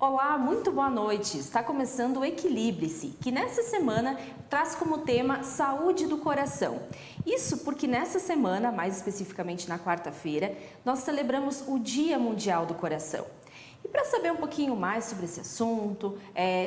Olá, muito boa noite. Está começando o Equilibre-se, que nessa semana traz como tema saúde do coração. Isso porque nessa semana, mais especificamente na quarta-feira, nós celebramos o Dia Mundial do Coração. E para saber um pouquinho mais sobre esse assunto,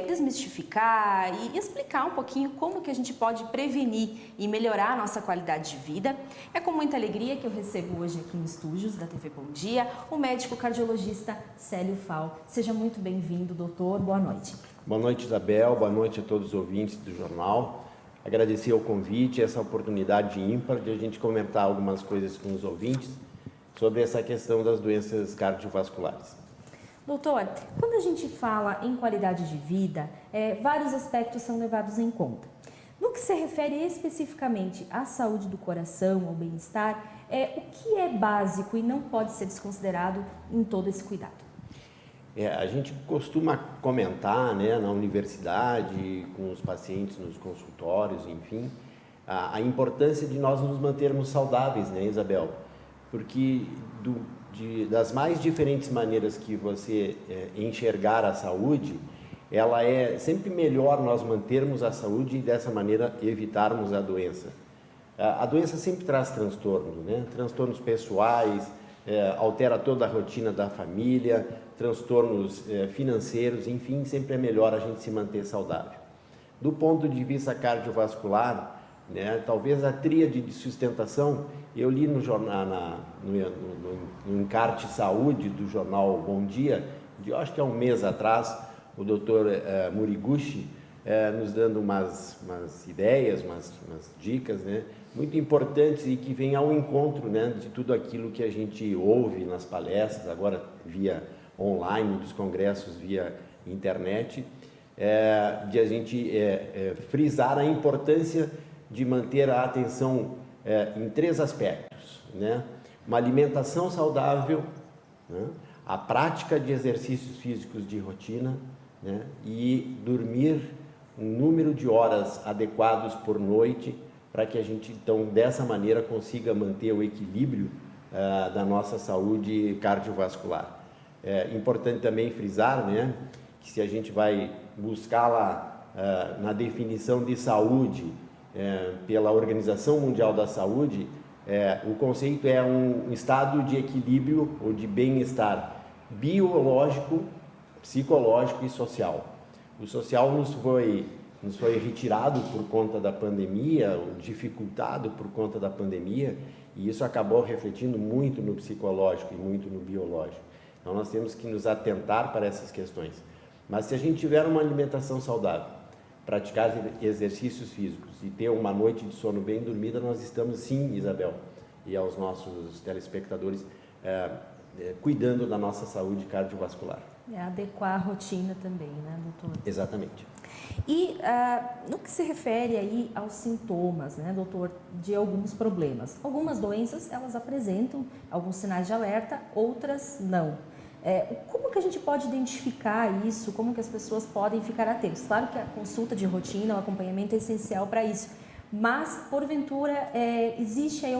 desmistificar e explicar um pouquinho como que a gente pode prevenir e melhorar a nossa qualidade de vida, é com muita alegria que eu recebo hoje aqui nos estúdios da TV Bom Dia o médico cardiologista Célio Fal. Seja muito bem-vindo, doutor. Boa noite. Boa noite, Isabel. Boa noite a todos os ouvintes do jornal. Agradecer o convite, essa oportunidade ímpar de a gente comentar algumas coisas com os ouvintes sobre essa questão das doenças cardiovasculares. Doutor, quando a gente fala em qualidade de vida, vários aspectos são levados em conta. No que se refere especificamente à saúde do coração, ao bem-estar, o que é básico e não pode ser desconsiderado em todo esse cuidado? A gente costuma comentar, na universidade, com os pacientes nos consultórios, enfim, a importância de nós nos mantermos saudáveis, Isabel? Porque das mais diferentes maneiras que você enxergar a saúde, ela é sempre melhor nós mantermos a saúde e dessa maneira evitarmos a doença. A doença sempre traz transtornos, transtornos pessoais, altera toda a rotina da família, transtornos financeiros, enfim, sempre é melhor a gente se manter saudável. Do ponto de vista cardiovascular, talvez a tríade de sustentação, eu li no jornal, no encarte saúde do jornal Bom Dia, acho que há um mês atrás, o doutor Muriguchi nos dando umas ideias, umas dicas, muito importantes e que vêm ao encontro de tudo aquilo que a gente ouve nas palestras, agora via online, dos congressos via internet, de a gente frisar a importância de manter a atenção em três aspectos, uma alimentação saudável, a prática de exercícios físicos de rotina, e dormir um número de horas adequados por noite para que a gente, então, dessa maneira consiga manter o equilíbrio da nossa saúde cardiovascular. É importante também frisar, que se a gente vai buscar lá na definição de saúde pela Organização Mundial da Saúde, o conceito é um estado de equilíbrio ou de bem-estar biológico, psicológico e social. O social nos foi retirado por conta da pandemia, dificultado por conta da pandemia, e isso acabou refletindo muito no psicológico e muito no biológico. Então nós temos que nos atentar para essas questões. Mas se a gente tiver uma alimentação saudável, praticar exercícios físicos e ter uma noite de sono bem dormida, nós estamos sim, Isabel, e aos nossos telespectadores, cuidando da nossa saúde cardiovascular. Adequar a rotina também, doutor? Exatamente. E no que se refere aí aos sintomas, doutor, de alguns problemas. Algumas doenças, elas apresentam alguns sinais de alerta, outras não. Como que a gente pode identificar isso? Como que as pessoas podem ficar atentas? Claro que a consulta de rotina, o acompanhamento é essencial para isso, mas, porventura, existe aí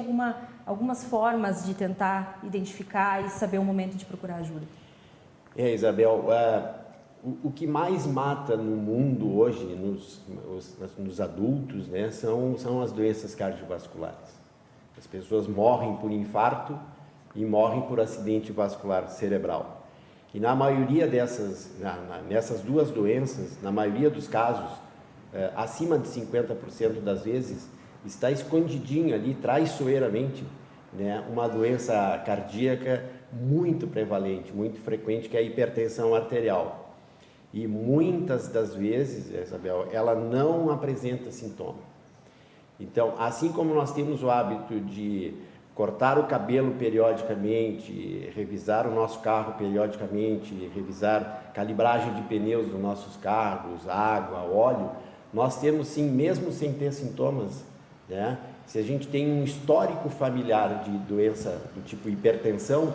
algumas formas de tentar identificar e saber o momento de procurar ajuda? Isabel, o que mais mata no mundo hoje, nos adultos, são as doenças cardiovasculares. As pessoas morrem por infarto e morrem por acidente vascular cerebral. E na maioria nessas duas doenças, na maioria dos casos, acima de 50% das vezes, está escondidinho ali, traiçoeiramente, uma doença cardíaca muito prevalente, muito frequente, que é a hipertensão arterial. E muitas das vezes, Isabel, ela não apresenta sintoma. Então, assim como nós temos o hábito de cortar o cabelo periodicamente, revisar o nosso carro periodicamente, revisar calibragem de pneus dos nossos carros, água, óleo, nós temos sim, mesmo sem ter sintomas, se a gente tem um histórico familiar de doença do tipo hipertensão,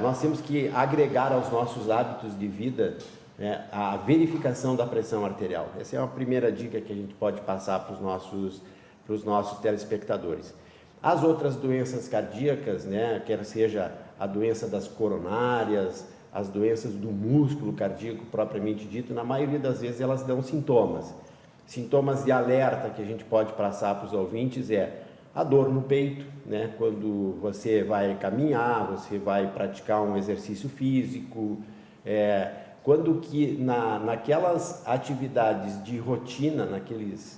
nós temos que agregar aos nossos hábitos de vida a verificação da pressão arterial. Essa é uma primeira dica que a gente pode passar para os nossos telespectadores. As outras doenças cardíacas, quer seja a doença das coronárias, as doenças do músculo cardíaco propriamente dito, na maioria das vezes elas dão sintomas. Sintomas de alerta que a gente pode passar para os ouvintes é a dor no peito, né? Quando você vai caminhar, você vai praticar um exercício físico, quando que naquelas atividades de rotina,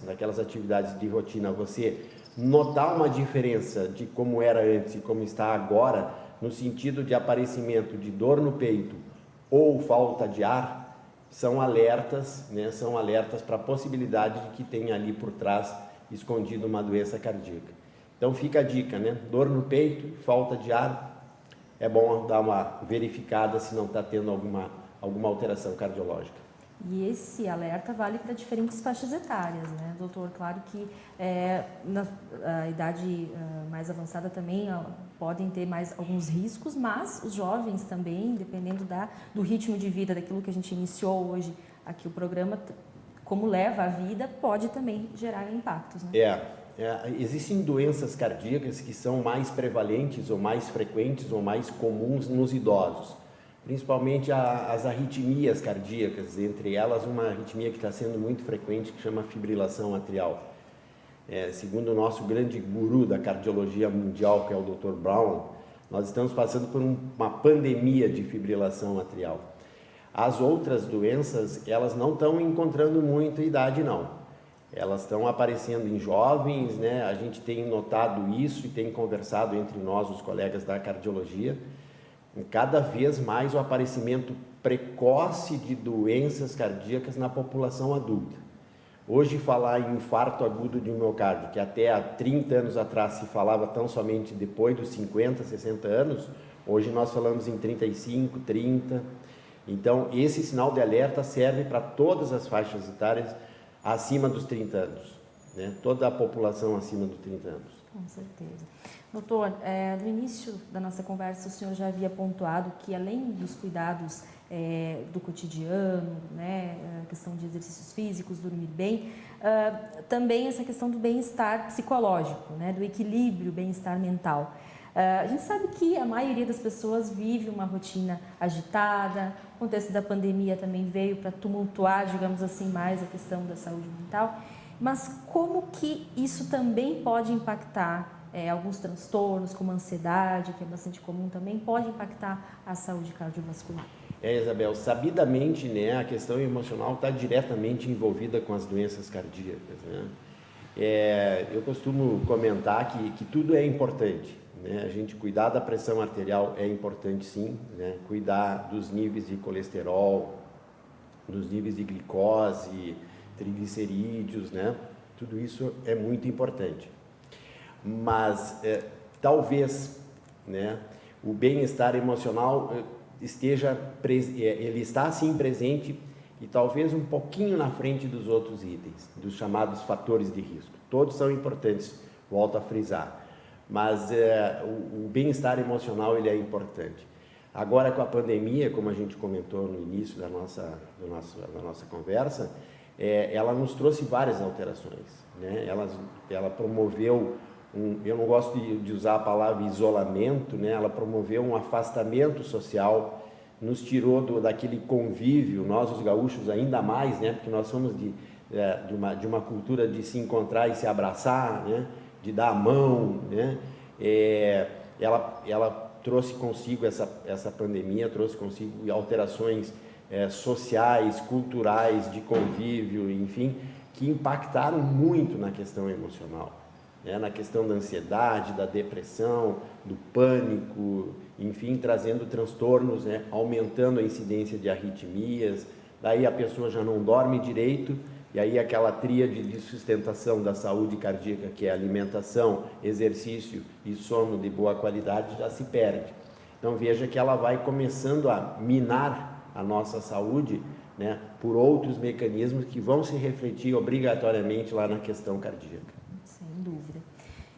naquelas atividades de rotina, você notar uma diferença de como era antes e como está agora, no sentido de aparecimento de dor no peito ou falta de ar, são alertas, né? São alertas para a possibilidade de que tenha ali por trás escondido uma doença cardíaca. Então fica a dica, né? Dor no peito, falta de ar, é bom dar uma verificada se não está tendo alguma alteração cardiológica. E esse alerta vale para diferentes faixas etárias, né, doutor? Claro que na idade mais avançada também podem ter mais alguns riscos, mas os jovens também, dependendo do ritmo de vida, daquilo que a gente iniciou hoje aqui o programa, como leva a vida, pode também gerar impactos, né? Existem doenças cardíacas que são mais prevalentes ou mais frequentes ou mais comuns nos idosos, principalmente as arritmias cardíacas, entre elas uma arritmia que está sendo muito frequente, que chama fibrilação atrial. Segundo o nosso grande guru da cardiologia mundial, que é o Dr. Brown, nós estamos passando por uma pandemia de fibrilação atrial. As outras doenças, elas não estão encontrando muita idade, não. Elas estão aparecendo em jovens, né? A gente tem notado isso e tem conversado entre nós, os colegas da cardiologia, cada vez mais o aparecimento precoce de doenças cardíacas na população adulta. Hoje falar em infarto agudo de miocárdio, que até há 30 anos atrás se falava tão somente depois dos 50, 60 anos, hoje nós falamos em 35, 30. Então esse sinal de alerta serve para todas as faixas etárias acima dos 30 anos, né? Toda a população acima dos 30 anos. Com certeza. Doutor, no início da nossa conversa o senhor já havia pontuado que além dos cuidados do cotidiano, né, a questão de exercícios físicos, dormir bem, também essa questão do bem-estar psicológico, né, do equilíbrio, bem-estar mental. A gente sabe que a maioria das pessoas vive uma rotina agitada, o contexto da pandemia também veio para tumultuar, digamos assim, mais a questão da saúde mental, mas como que isso também pode impactar alguns transtornos, como a ansiedade, que é bastante comum também, pode impactar a saúde cardiovascular? Isabel, sabidamente, né, a questão emocional está diretamente envolvida com as doenças cardíacas, né? Eu costumo comentar que tudo é importante, né? A gente cuidar da pressão arterial é importante, sim, né? Cuidar dos níveis de colesterol, dos níveis de glicose, triglicerídeos, né? Tudo isso é muito importante. Mas talvez, né, o bem-estar emocional ele está sim presente e talvez um pouquinho na frente dos outros itens, dos chamados fatores de risco. Todos são importantes, volto a frisar, mas o bem-estar emocional ele é importante. Agora com a pandemia, como a gente comentou no início da nossa conversa, ela nos trouxe várias alterações, né? Ela promoveu eu não gosto de usar a palavra isolamento, né? Ela promoveu um afastamento social, nos tirou daquele convívio, nós os gaúchos ainda mais, né? Porque nós somos de uma cultura de se encontrar e se abraçar, né? De dar a mão, né? Ela trouxe consigo essa pandemia, trouxe consigo alterações sociais, culturais, de convívio, enfim, que impactaram muito na questão emocional. Na questão da ansiedade, da depressão, do pânico, enfim, trazendo transtornos, né? Aumentando a incidência de arritmias, daí a pessoa já não dorme direito, e aí aquela tríade de sustentação da saúde cardíaca, que é alimentação, exercício e sono de boa qualidade, já se perde. Então veja que ela vai começando a minar a nossa saúde, né, por outros mecanismos que vão se refletir obrigatoriamente lá na questão cardíaca. Sem dúvida.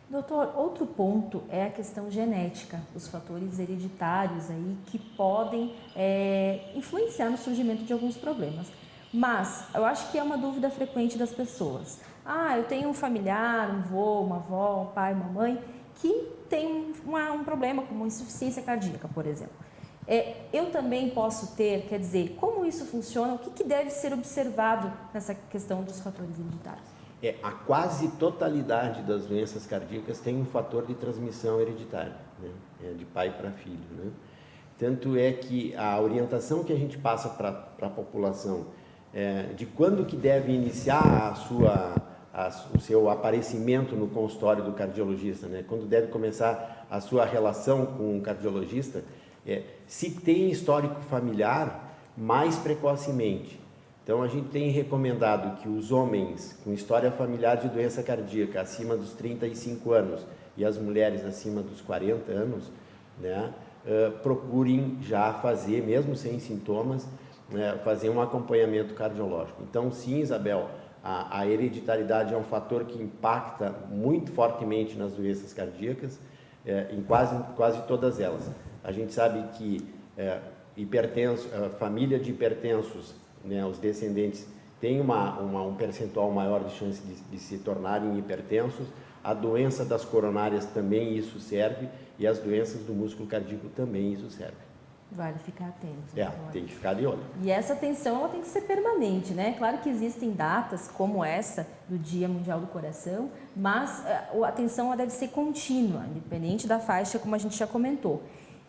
Doutor, outro ponto é a questão genética, os fatores hereditários aí que podem influenciar no surgimento de alguns problemas. Mas eu acho que é uma dúvida frequente das pessoas. Eu tenho um familiar, um avô, uma avó, um pai, uma mãe, que tem um problema como insuficiência cardíaca, por exemplo. Eu também posso ter, quer dizer, como isso funciona, o que deve ser observado nessa questão dos fatores hereditários? A quase totalidade das doenças cardíacas tem um fator de transmissão hereditária, né? De pai para filho, né? Tanto é que a orientação que a gente passa para a população de quando que deve iniciar o seu aparecimento no consultório do cardiologista, né? Quando deve começar a sua relação com o cardiologista, se tem histórico familiar, mais precocemente. Então, a gente tem recomendado que os homens com história familiar de doença cardíaca acima dos 35 anos e as mulheres acima dos 40 anos, né, procurem já fazer, mesmo sem sintomas, fazer um acompanhamento cardiológico. Então, sim, Isabel, a hereditariedade é um fator que impacta muito fortemente nas doenças cardíacas, em quase todas elas. A gente sabe que família de hipertensos, né, os descendentes têm um percentual maior de chance de se tornarem hipertensos. A doença das coronárias também isso serve, e as doenças do músculo cardíaco também isso serve. Vale ficar atento. Tem que ficar de olho. E essa atenção ela tem que ser permanente, né? Claro que existem datas como essa do Dia Mundial do Coração, mas a atenção ela deve ser contínua, independente da faixa, como a gente já comentou.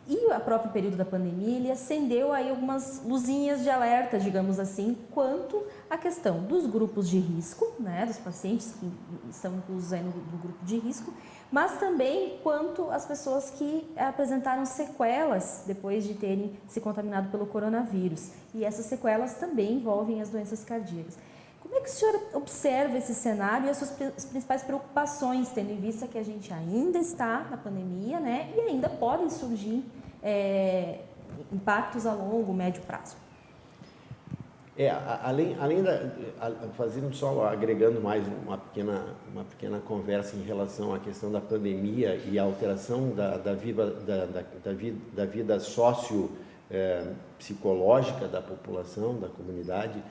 E o próprio período da pandemia, ele acendeu aí algumas luzinhas de alerta, digamos assim, quanto à questão dos grupos de risco, né, dos pacientes que estão inclusos aí no grupo de risco, mas também quanto às pessoas que apresentaram sequelas depois de terem se contaminado pelo coronavírus. E essas sequelas também envolvem as doenças cardíacas. Como é que o senhor observa esse cenário e as suas principais preocupações, tendo em vista que a gente ainda está na pandemia, né, e ainda podem surgir impactos a longo, médio prazo? Fazendo só, agregando mais uma pequena conversa em relação à questão da pandemia e a alteração da vida psicológica da população, da comunidade,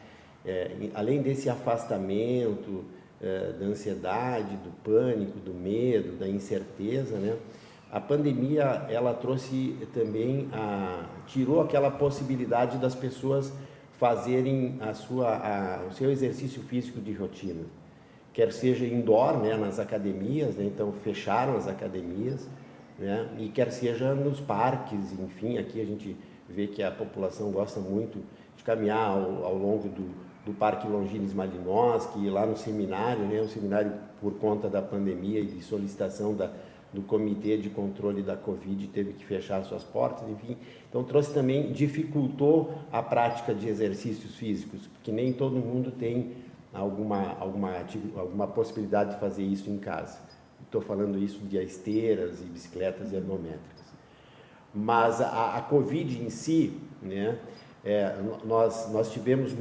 além desse afastamento, da ansiedade, do pânico, do medo, da incerteza, né? A pandemia, ela trouxe também, tirou aquela possibilidade das pessoas fazerem o seu exercício físico de rotina, quer seja indoor, né, nas academias, né, então fecharam as academias, né, e quer seja nos parques, enfim, aqui a gente vê que a população gosta muito de caminhar ao longo do Parque Longines Malinowski, lá no seminário, né, o seminário por conta da pandemia e de solicitação do Comitê de Controle da Covid teve que fechar suas portas, enfim. Então, dificultou a prática de exercícios físicos, porque nem todo mundo tem alguma possibilidade de fazer isso em casa. Estou falando isso de esteiras e bicicletas ergométricas. Mas a Covid em si, né, nós tivemos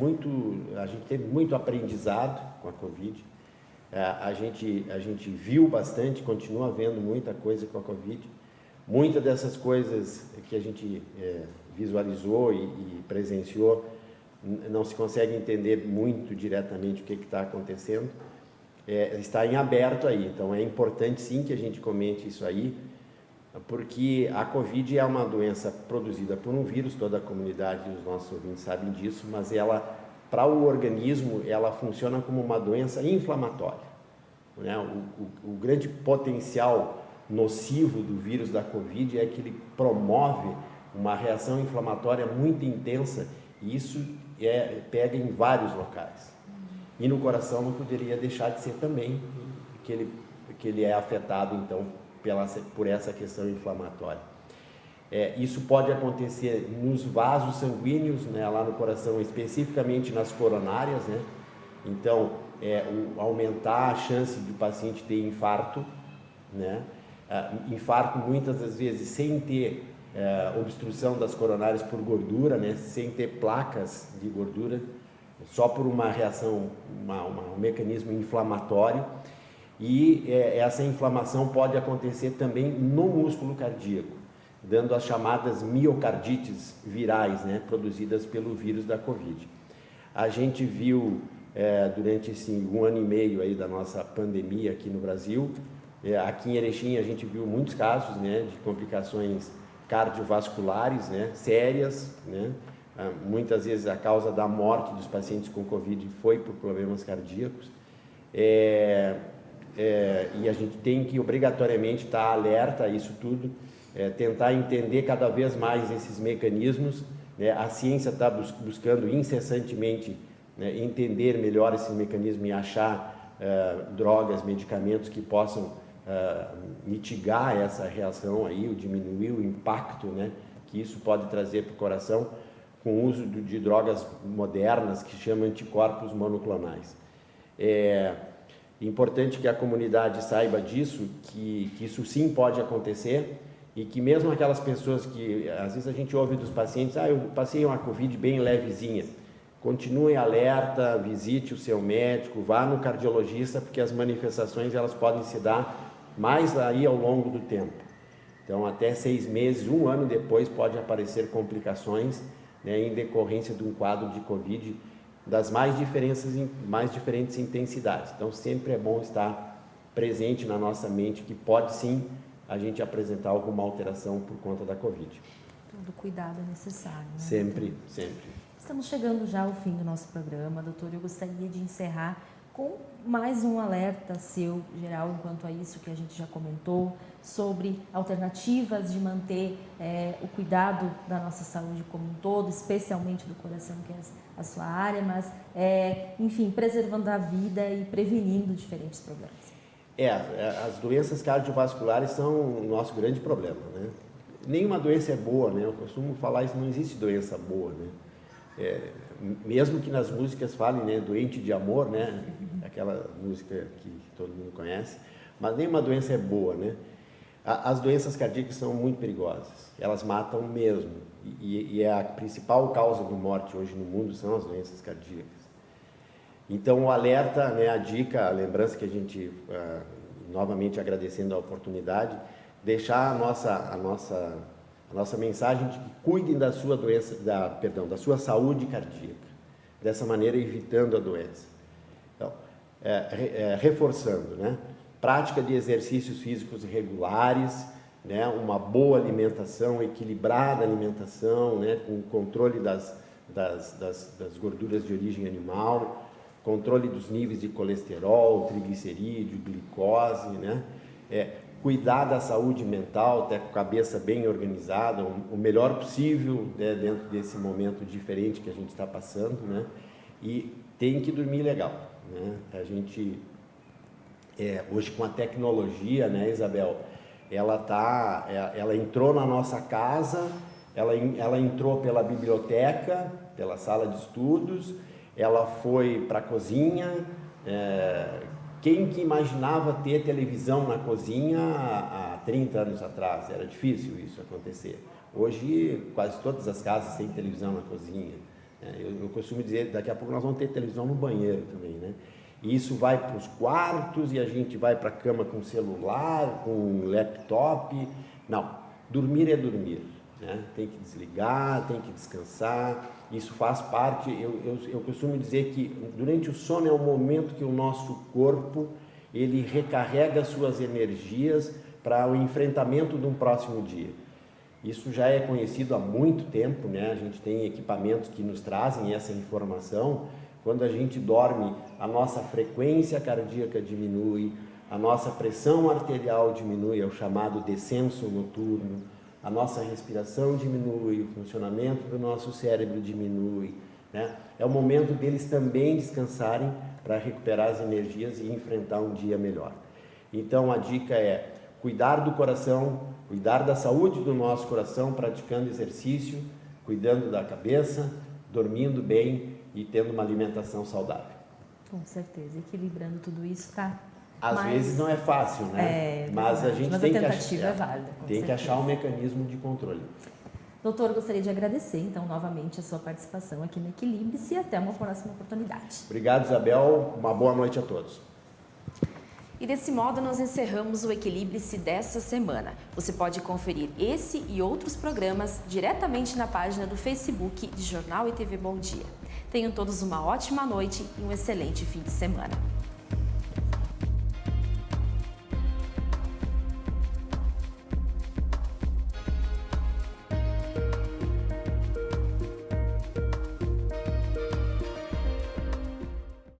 a gente teve muito aprendizado com a Covid. A gente viu bastante, continua vendo muita coisa com a Covid. Muitas dessas coisas que a gente visualizou e presenciou, não se consegue entender muito diretamente o que está acontecendo. Está em aberto aí, então é importante sim que a gente comente isso aí, porque a Covid é uma doença produzida por um vírus, toda a comunidade e os nossos ouvintes sabem disso, mas para o organismo, ela funciona como uma doença inflamatória, né? O grande potencial nocivo do vírus da Covid é que ele promove uma reação inflamatória muito intensa, e isso pega em vários locais. E no coração não poderia deixar de ser também, que ele é afetado, então, por essa questão inflamatória. Isso pode acontecer nos vasos sanguíneos, né, lá no coração, especificamente nas coronárias, né? Então, aumentar a chance de o paciente ter infarto, né? Infarto muitas das vezes sem ter obstrução das coronárias por gordura, né? Sem ter placas de gordura, só por uma reação, um mecanismo inflamatório. E essa inflamação pode acontecer também no músculo cardíaco, dando as chamadas miocardites virais, né, produzidas pelo vírus da Covid. A gente viu, durante esse 1 ano e meio aí da nossa pandemia aqui no Brasil, aqui em Erechim a gente viu muitos casos, né, de complicações cardiovasculares, né, sérias, né? Muitas vezes a causa da morte dos pacientes com Covid foi por problemas cardíacos. E a gente tem que obrigatoriamente estar alerta a isso tudo, tentar entender cada vez mais esses mecanismos, né? A ciência está buscando incessantemente, né, entender melhor esses mecanismos e achar drogas, medicamentos que possam mitigar essa reação aí, ou diminuir o impacto, né, que isso pode trazer para o coração, com o uso de drogas modernas que chamam anticorpos monoclonais. É importante que a comunidade saiba disso, que isso sim pode acontecer, e que mesmo aquelas pessoas que, às vezes a gente ouve dos pacientes, eu passei uma Covid bem levezinha, continue alerta, visite o seu médico, vá no cardiologista, porque as manifestações elas podem se dar mais aí ao longo do tempo. Então, até 6 meses, 1 ano depois, pode aparecer complicações, né, em decorrência de um quadro de Covid das mais diferentes intensidades. Então, sempre é bom estar presente na nossa mente que pode sim a gente apresentar alguma alteração por conta da Covid. Todo cuidado é necessário, né? Sempre, sempre. Estamos chegando já ao fim do nosso programa, doutor. Eu gostaria de encerrar com mais um alerta seu, geral, enquanto a isso que a gente já comentou, sobre alternativas de manter o cuidado da nossa saúde como um todo, especialmente do coração, que é a sua área, mas, enfim, preservando a vida e prevenindo diferentes problemas. As doenças cardiovasculares são o nosso grande problema, né? Nenhuma doença é boa, né? Eu costumo falar isso, não existe doença boa, né? Mesmo que nas músicas falem, né, doente de amor, né, aquela música que todo mundo conhece, mas nenhuma doença é boa, né? As doenças cardíacas são muito perigosas, elas matam mesmo, e a principal causa de morte hoje no mundo são as doenças cardíacas. Então o alerta, né, a dica, a lembrança que a gente, novamente agradecendo a oportunidade, deixar a nossa mensagem de que cuidem da sua doença, da sua saúde cardíaca, dessa maneira evitando a doença. Então, reforçando, né? Prática de exercícios físicos regulares, né? Uma boa alimentação, equilibrada alimentação, né? Com controle das gorduras de origem animal, controle dos níveis de colesterol, triglicerídeo, glicose, né? Cuidar da saúde mental, ter com a cabeça bem organizada, o melhor possível, né, dentro desse momento diferente que a gente está passando, né? E tem que dormir legal, né? A gente, hoje com a tecnologia, né, Isabel, ela entrou na nossa casa, ela entrou pela biblioteca, pela sala de estudos, ela foi para a cozinha. Quem que imaginava ter televisão na cozinha há 30 anos atrás? Era difícil isso acontecer. Hoje, quase todas as casas têm televisão na cozinha. Eu costumo dizer, daqui a pouco nós vamos ter televisão no banheiro também, né? E isso vai para os quartos e a gente vai para a cama com celular, com laptop. Não, dormir é dormir, né? Tem que desligar, tem que descansar. Isso faz parte, eu costumo dizer que durante o sono é o momento que o nosso corpo, ele recarrega suas energias para o enfrentamento de um próximo dia. Isso já é conhecido há muito tempo, né? A gente tem equipamentos que nos trazem essa informação. Quando a gente dorme, a nossa frequência cardíaca diminui, a nossa pressão arterial diminui, é o chamado descenso noturno. A nossa respiração diminui, o funcionamento do nosso cérebro diminui, né? É o momento deles também descansarem para recuperar as energias e enfrentar um dia melhor. Então a dica é cuidar do coração, cuidar da saúde do nosso coração, praticando exercício, cuidando da cabeça, dormindo bem e tendo uma alimentação saudável. Com certeza, equilibrando tudo isso, tá? Às vezes não é fácil, né? Mas a gente tem que achar um mecanismo de controle. Doutor, gostaria de agradecer, então, novamente a sua participação aqui no Equilibre-se e até uma próxima oportunidade. Obrigado, Isabel. Uma boa noite a todos. E desse modo nós encerramos o Equilibre-se dessa semana. Você pode conferir esse e outros programas diretamente na página do Facebook de Jornal e TV Bom Dia. Tenham todos uma ótima noite e um excelente fim de semana.